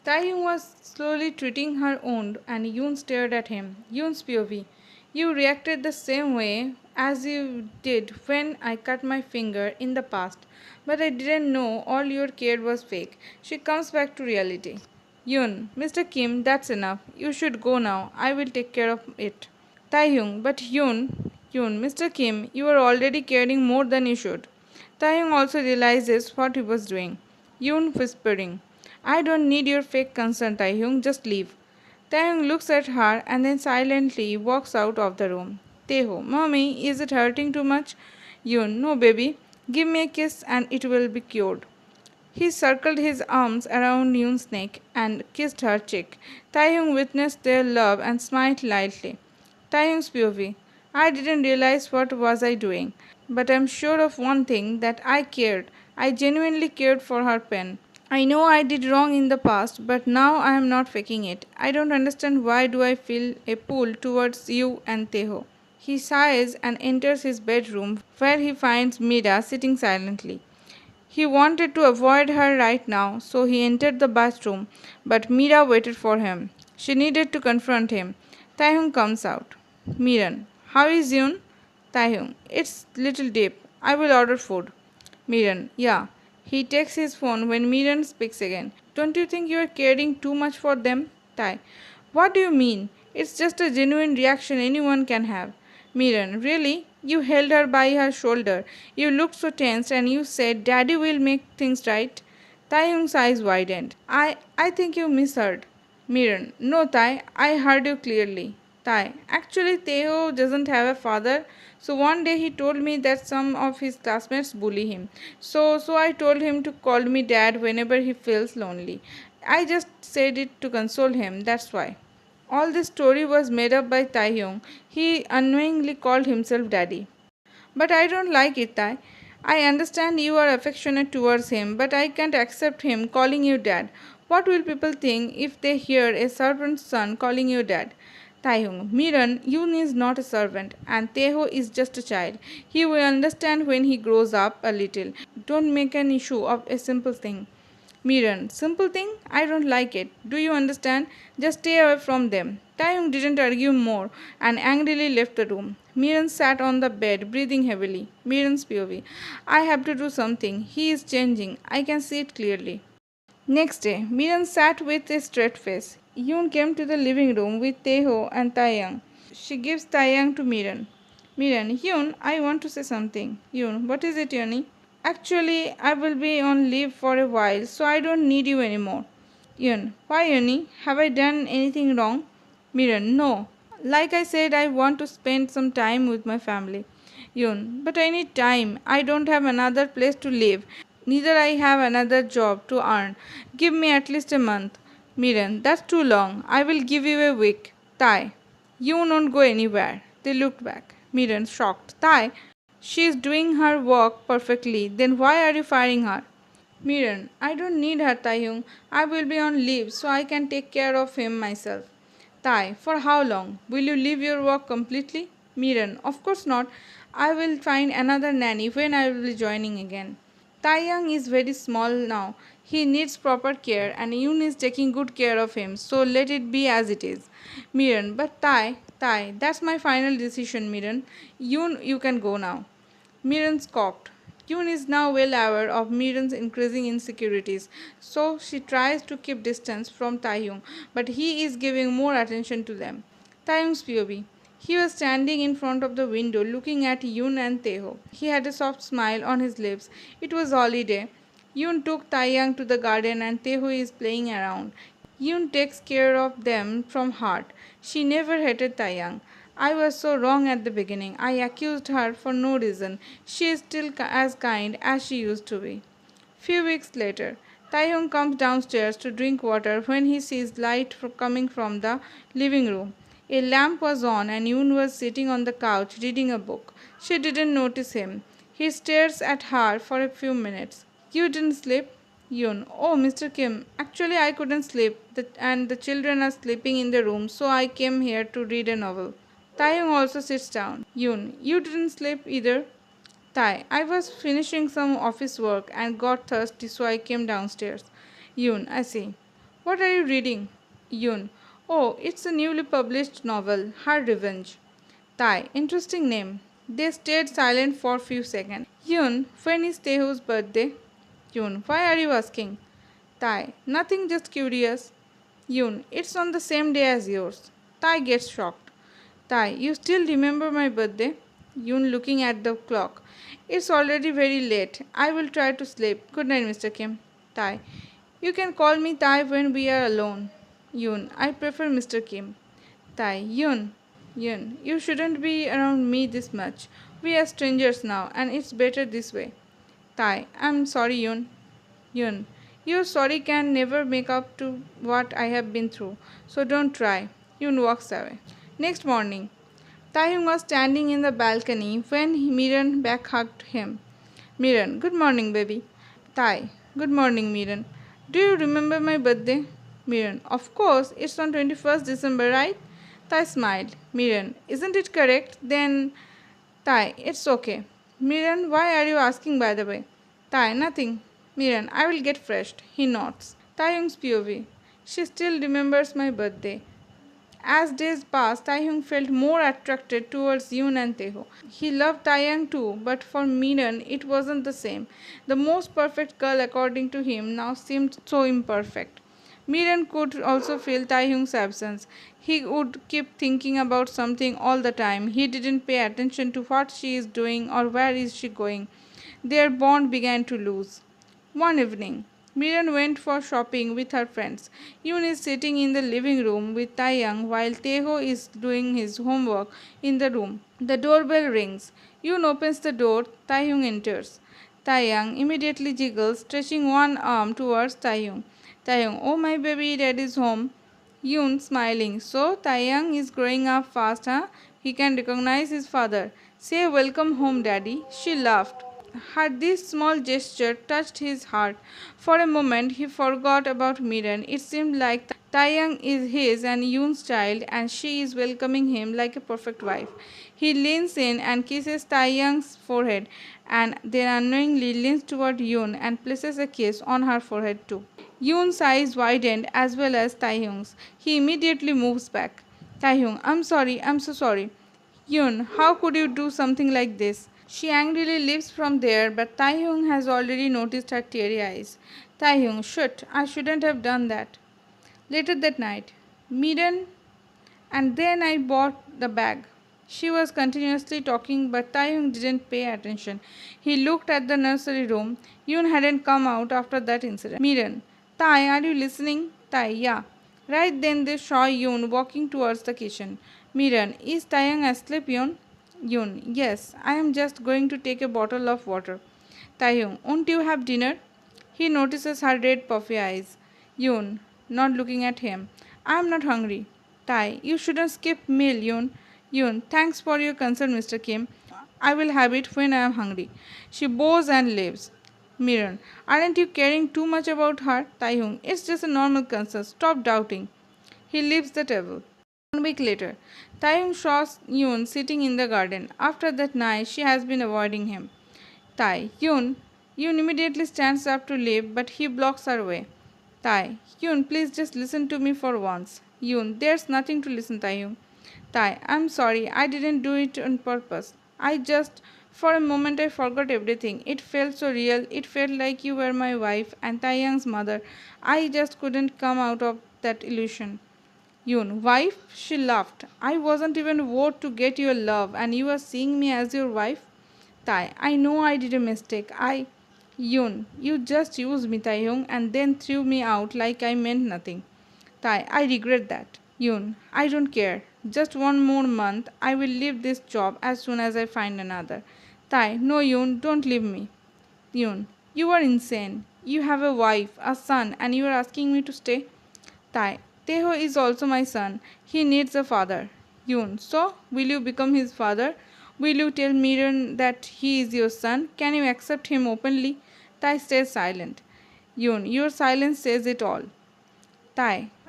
Taehyung was slowly treating her wound and Yoon stared at him. Yoon's POV. You reacted the same way as you did when I cut my finger in the past, but I didn't know all your care was fake. She comes back to reality. Yoon, Mr. Kim, that's enough. You should go now. I will take care of it. Taehyung, but Yoon, Mr. Kim, you are already caring more than you should. Taehyung also realizes what he was doing. Yoon whispering, I don't need your fake concern, Taehyung, just leave. Taehyung looks at her and then silently walks out of the room. Taeho, Mommy, is it hurting too much? Yoon, no baby, give me a kiss and it will be cured. He circled his arms around Yoon's neck and kissed her cheek. Taehyung witnessed their love and smiled lightly. Taehyung's POV. I didn't realize what was I doing, but I'm sure of one thing that I cared. I genuinely cared for her pain. I know I did wrong in the past, but now I am not faking it. I don't understand why do I feel a pull towards you and Teho. He sighs and enters his bedroom where he finds Mira sitting silently. He wanted to avoid her right now, so he entered the bathroom, but Mira waited for him. She needed to confront him. Taehyung comes out. Miran, how is Yoon? Taehyung, it's little deep. I will order food. Miran, yeah. He takes his phone when Miran speaks again. Don't you think you are caring too much for them? Tai, what do you mean? It's just a genuine reaction anyone can have. Miran, really? You held her by her shoulder. You looked so tense and you said, Daddy will make things right. Taehyung's eyes widened. I think you misheard. Miran, no Tai, I heard you clearly. Tai, actually Teo doesn't have a father. So one day he told me that some of his classmates bully him. So I told him to call me dad whenever he feels lonely. I just said it to console him, that's why. All this story was made up by Taehyung. He unknowingly called himself daddy. But I don't like it, Tai. I understand you are affectionate towards him, but I can't accept him calling you dad. What will people think if they hear a servant's son calling you dad? Taehyung, Miran, Yoon is not a servant, and Teho is just a child. He will understand when he grows up a little. Don't make an issue of a simple thing. Miran, simple thing? I don't like it. Do you understand? Just stay away from them. Taeyong didn't argue more and angrily left the room. Miran sat on the bed, breathing heavily. Miran's POV. I have to do something. He is changing. I can see it clearly. Next day, Miran sat with a straight face. Yoon came to the living room with Teho and Taeyang. She gives Taeyang to Miran. Miran, Yoon, I want to say something. Yoon, what is it, Yoni? Actually, I will be on leave for a while, so I don't need you anymore. Yun, why Yuni? Have I done anything wrong? Miran, no. Like I said, I want to spend some time with my family. Yun, but I need time. I don't have another place to live. Neither I have another job to earn. Give me at least a month. Miran, that's too long. I will give you a week. Tai, you won't go anywhere. They looked back. Miran, shocked. Tai, she is doing her work perfectly. Then why are you firing her? Miran, I don't need her, Taehyung. I will be on leave so I can take care of him myself. Tai, for how long? Will you leave your work completely? Miran, of course not. I will find another nanny when I will be joining again. Taeyang is very small now. He needs proper care and Yoon is taking good care of him. So let it be as it is. Miran, but Tai, that's my final decision, Miran. Yoon, you can go now. Miran scoffed. Yoon is now well aware of Miran's increasing insecurities, so she tries to keep distance from Taehyung, but he is giving more attention to them. Taehyung's POV. He was standing in front of the window looking at Yoon and Taeho. He had a soft smile on his lips. It was holiday. Yoon took Taeyang to the garden and Taeho is playing around. Yoon takes care of them from heart. She never hated Taeyang. I was so wrong at the beginning. I accused her for no reason. She is still as kind as she used to be. Few weeks later, Taehyung comes downstairs to drink water when he sees light coming from the living room. A lamp was on and Yoon was sitting on the couch reading a book. She didn't notice him. He stares at her for a few minutes. You didn't sleep? Yoon. Oh, Mr. Kim. Actually, I couldn't sleep, and the children are sleeping in the room, so I came here to read a novel. Taeyong also sits down. Yoon. You didn't sleep either? Tai. I was finishing some office work and got thirsty, so I came downstairs. Yoon. I see. What are you reading? Yun. Oh, it's a newly published novel, Her Revenge. Tai. Interesting name. They stayed silent for a few seconds. Yun. When is Tehu's birthday? Yun. Why are you asking? Tai. Nothing, just curious. Yun. It's on the same day as yours. Tai gets shocked. Tai. You still remember my birthday? Yun looking at the clock. It's already very late. I will try to sleep. Good night, Mr. Kim. Tai. You can call me Tai when we are alone. Yun. I prefer Mr. Kim. Tai. Yun. You shouldn't be around me this much. We are strangers now, and it's better this way. Tai. I'm sorry, Yun. Yun. Your sorry can never make up to what I have been through, so don't try. Yun walks away. Next morning, Taehyung was standing in the balcony when Miran back hugged him. Miran, good morning, baby. Tai, good morning, Miran. Do you remember my birthday? Miran, of course, it's on 21st December, right? Tai smiled. Miran, isn't it correct? Then, Tai, it's okay. Miran, why are you asking by the way? Tai, nothing. Miran, I will get fresh. He nods. Taehyung's POV. She still remembers my birthday. As days passed, Taehyung felt more attracted towards Yoon and Taeho. He loved Taeyang too, but for Miran it wasn't the same. The most perfect girl according to him now seemed so imperfect. Miran could also feel Taehyung's absence. He would keep thinking about something all the time. He didn't pay attention to what she is doing or where is she going. Their bond began to lose. One evening, Miran went for shopping with her friends. Yoon is sitting in the living room with Taeyang while Taeho is doing his homework in the room. The doorbell rings. Yoon opens the door. Taehyung enters. Taeyang immediately jiggles, stretching one arm towards Taehyung. Taehyung, oh my baby, dad is home. Yoon smiling. So Taeyang is growing up fast, huh? He can recognize his father. Say welcome home, daddy. She laughed. This small gesture touched his heart. For a moment, he forgot about Miran. It seemed like Taeyang is his and Yoon's child, and she is welcoming him like a perfect wife. He leans in and kisses Taeyang's forehead, and then unknowingly leans toward Yoon and places a kiss on her forehead too. Yoon's eyes widened as well as Taehyung's. He immediately moves back. Taehyung, I'm sorry, I'm so sorry. Yoon, how could you do something like this? She angrily leaves from there, but Taehyung has already noticed her teary eyes. Taehyung, shut, I shouldn't have done that. Later that night, Miran and then I bought the bag. She was continuously talking, but Taehyung didn't pay attention. He looked at the nursery room. Yoon hadn't come out after that incident. Miran, Tai, are you listening? Tai, yeah. Right then they saw Yoon walking towards the kitchen. Miran, is Taeyang asleep, Yoon? Yoon, yes, I am just going to take a bottle of water. Taehyung, won't you have dinner? He notices her red puffy eyes. Yoon, not looking at him. I am not hungry. Tai, you shouldn't skip meal, Yoon. Yoon, thanks for your concern, Mr. Kim. I will have it when I am hungry. She bows and leaves. Miran, aren't you caring too much about her? Taehyung, it's just a normal concern. Stop doubting. He leaves the table. 1 week later, Taehyung saw Yoon sitting in the garden. After that night, she has been avoiding him. Yoon. Yoon immediately stands up to leave, but he blocks her way. Yoon, please just listen to me for once. Yoon, there's nothing to listen, Taehyung. I'm sorry, I didn't do it on purpose. For a moment, I forgot everything. It felt so real. It felt like you were my wife and Taehyung's mother. I just couldn't come out of that illusion. Yoon, wife? She laughed. I wasn't even vowed to get your love, and you are seeing me as your wife? I know I did a mistake. Yoon, you just used me, Taehyung, and then threw me out like I meant nothing. I regret that. Yoon, I don't care. Just 1 more month. I will leave this job as soon as I find another. No, Yoon, don't leave me. Yoon, you are insane. You have a wife, a son, and you are asking me to stay? Tai, Teho is also my son. He needs a father. Yoon, so will you become his father? Will you tell Miran that he is your son? Can you accept him openly? Tai stays silent. Yoon, your silence says it all.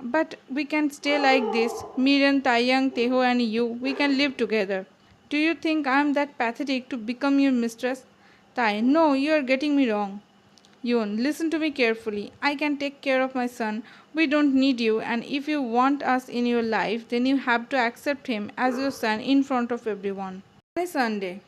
But we can stay like this. Miran, Taeyang, Teho and you, we can live together. Do you think I am that pathetic to become your mistress? No, you are getting me wrong. Yoon, listen to me carefully. I can take care of my son. We don't need you, and if you want us in your life, then you have to accept him as your son in front of everyone. On a Sunday,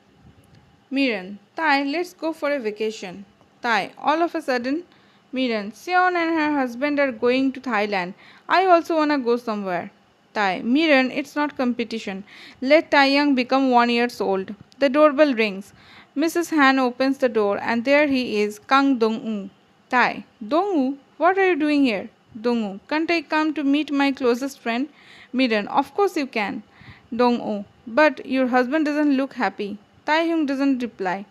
Miran, Tai, let's go for a vacation. Tai, all of a sudden, Miran, Seon and her husband are going to Thailand. I also wanna go somewhere. Tai, Miran, it's not competition. Let Taehyung become 1 year old. The doorbell rings. Mrs. Han opens the door and there he is, Kang Dong-woo. Tai, Dong-woo, what are you doing here? Dong-woo, can't I come to meet my closest friend? Miran, of course you can. Dong-woo, but your husband doesn't look happy. Taehyung doesn't reply.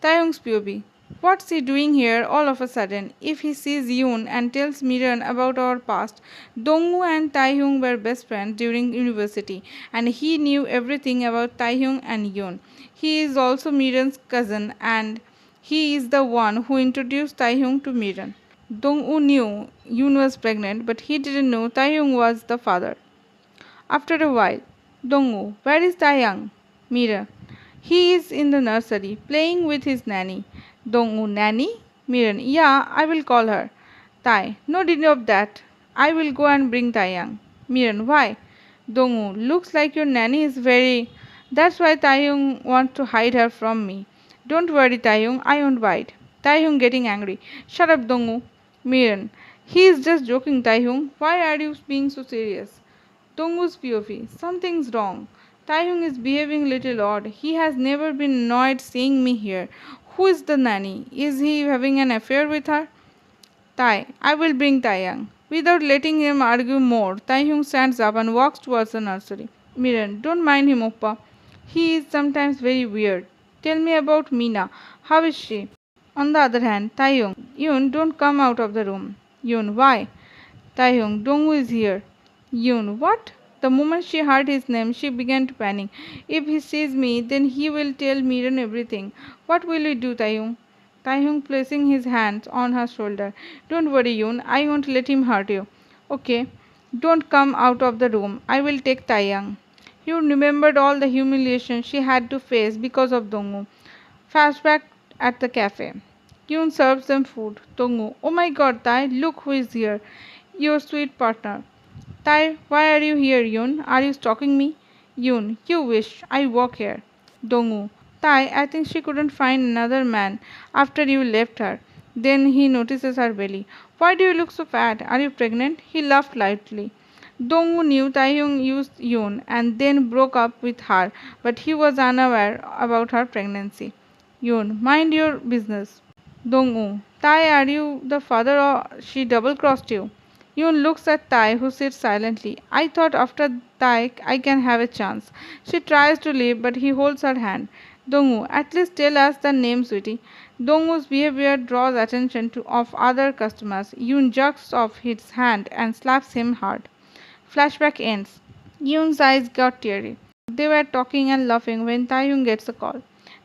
Taehyung's POV. What's he doing here all of a sudden? If he sees Yoon and tells Miran about our past, Dongwoo and Taehyung were best friends during university and he knew everything about Taehyung and Yoon. He is also Miran's cousin and he is the one who introduced Taehyung to Miran. Dongwoo knew Yoon was pregnant but he didn't know Taehyung was the father. After a while, Dongwoo, where is Taehyung? Miran, he is in the nursery, playing with his nanny. Dongwoo, nanny? Miran, yeah, I will call her. Tai, no need of that. I will go and bring Taeyang. Miran, why? Dongwoo, looks like your nanny is very... That's why Taeyong wants to hide her from me. Don't worry, Taeyong, I won't bite. Taeyong getting angry. Shut up, Dongwoo. Miran, he is just joking, Taeyong. Why are you being so serious? Dongwoo's POV. Something's wrong. Taehyung is behaving little odd. He has never been annoyed seeing me here. Who is the nanny? Is he having an affair with her? Tai, I will bring Taeyang. Without letting him argue more, Taehyung stands up and walks towards the nursery. Miran, don't mind him, Oppa. He is sometimes very weird. Tell me about Meena. How is she? On the other hand, Taehyung, Yoon, don't come out of the room. Yoon, why? Taehyung, Dongwoo is here. Yoon, what? The moment she heard his name, she began to panic. If he sees me, then he will tell Miran everything. What will we do, Taehyung? Taehyung placing his hands on her shoulder. Don't worry, Yoon. I won't let him hurt you. Okay. Don't come out of the room. I will take Taehyung. Yoon remembered all the humiliation she had to face because of Dongwoo. Flashback at the cafe. Yoon serves them food. Dongwoo, oh my god, Tai, look who is here. Your sweet partner. Tai, why are you here, Yoon? Are you stalking me? Yoon, you wish. I work here. Dongwoo, Tai, I think she couldn't find another man after you left her. Then he notices her belly. Why do you look so fat? Are you pregnant? He laughed lightly. Dongwoo knew Taehyung used Yoon and then broke up with her, but he was unaware about her pregnancy. Yoon, mind your business. Dongwoo, Tai, are you the father or she double-crossed you? Yoon looks at Tai, who sits silently. I thought after Tai I can have a chance. She tries to leave, but he holds her hand. Dongwoo, at least tell us the name, sweetie. Dongwoo's behavior draws attention of other customers. Yoon jerks off his hand and slaps him hard. Flashback ends. Yoon's eyes got teary. They were talking and laughing when Taehyung gets a call.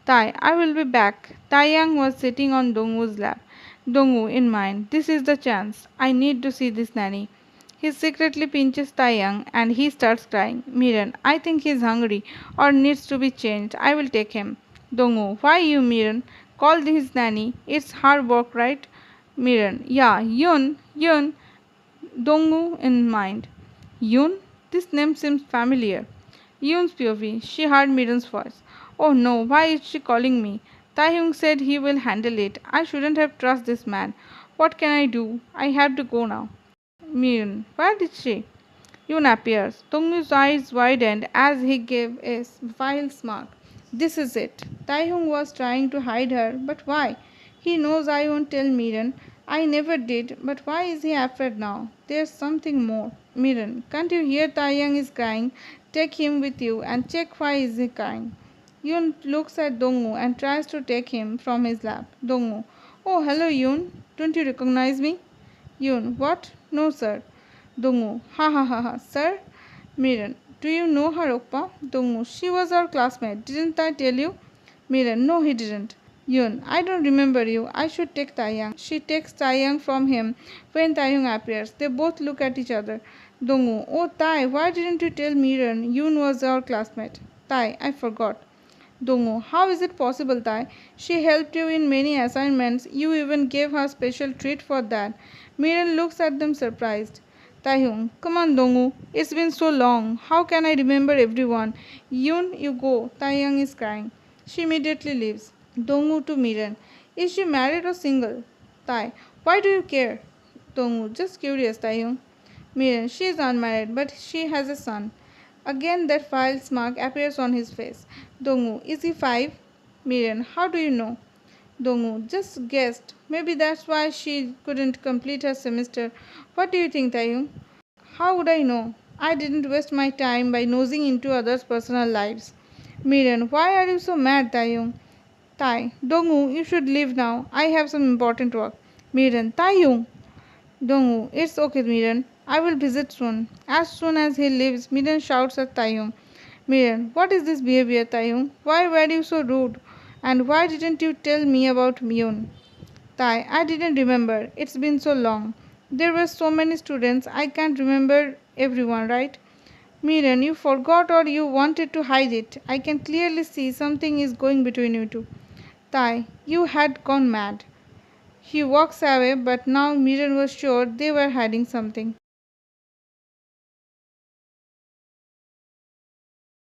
Tai, I will be back. Taeyang was sitting on Dongwoo's lap. Dongwoo, in mind, this is the chance. I need to see this nanny. He secretly pinches Taeyang and he starts crying. Miran, I think he's hungry or needs to be changed. I will take him. Dongwoo, why you, Miran? Call his nanny. It's hard work, right? Miran, yeah, Yun. Dongwoo in mind. Yoon? This name seems familiar. Yoon's POV. She heard Miran's voice. Oh no, why is she calling me? Taehyung said he will handle it. I shouldn't have trusted this man. What can I do? I have to go now. Miran, where did she? Yoon appears. Dongwoo's eyes widened as he gave a vile smirk. This is it. Taehyung was trying to hide her, but why? He knows I won't tell Miran. I never did, but why is he afraid now? There's something more. Miran, can't you hear Taehyung is crying? Take him with you and check why is he crying. Yoon looks at Dongwoo and tries to take him from his lap. Dongwoo, oh hello Yoon, don't you recognize me? Yoon, what? No sir. Dongwoo, ha ha ha ha, sir? Miran, do you know her Oppa? Dongwoo, she was our classmate, didn't I tell you? Miran, no he didn't. Yoon, I don't remember you. I should take Taeyang. She takes Taeyang from him when Taeyang appears. They both look at each other. Dongwoo, oh Tai, why didn't you tell Miran Yoon was our classmate? Tai, I forgot. Dongo, how is it possible, Tai? She helped you in many assignments. You even gave her special treat for that. Miran looks at them surprised. Taehyung, come on, Dongu. It's been so long. How can I remember everyone? Yoon, you go. Taehyung is crying. She immediately leaves. Dongu to Miran. Is she married or single? Tai, why do you care? Dongu, just curious, Taehyung. Miran, she is unmarried, but she has a son. Again that vile smirk appears on his face. Dongu, is he 5? Miran, how do you know? Dongu, just guessed. Maybe that's why she couldn't complete her semester. What do you think, Taeyong? How would I know? I didn't waste my time by nosing into others' personal lives. Miran, why are you so mad, Taeyong? Tai, Dongu, you should leave now. I have some important work. Miran, Taeyong. Dongu, it's okay, Miran. I will visit soon as he leaves, Miran shouts at Taeyong. Miran, what is this behavior, Taeyong? Why were you so rude? And why didn't you tell me about Myun? Tai, I didn't remember. It's been so long. There were so many students, I can't remember everyone, right? Miran, you forgot or you wanted to hide it. I can clearly see something is going between you two. Tai, you had gone mad. He walks away, but now Miran was sure they were hiding something.